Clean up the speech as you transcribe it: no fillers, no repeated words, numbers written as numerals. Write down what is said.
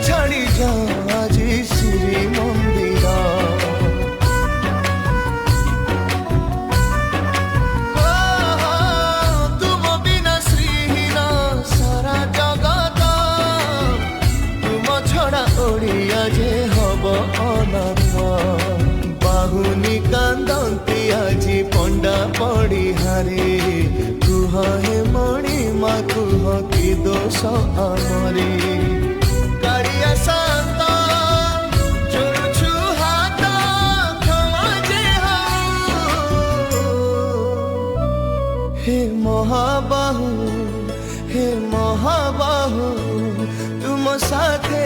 ଛାଡ଼ି ଯା ଆଜି ଶ୍ରୀମନ୍ଦିର। ତୁମ ବିନା ଶ୍ରୀହୀନ ସାରା ଜଗତ, ତୁମ ଛଡ଼ା ଓଡ଼ିଆ ଯେ ହବ ଅନାଥ। ବାହୁନି କାନ୍ଦନ୍ତି ଆଜି ପଣ୍ଡା ପଡ଼ିହାରେ, କୁହ ହେ ମଣିମା କୁହ କି ଦୋଷ ଆମରି।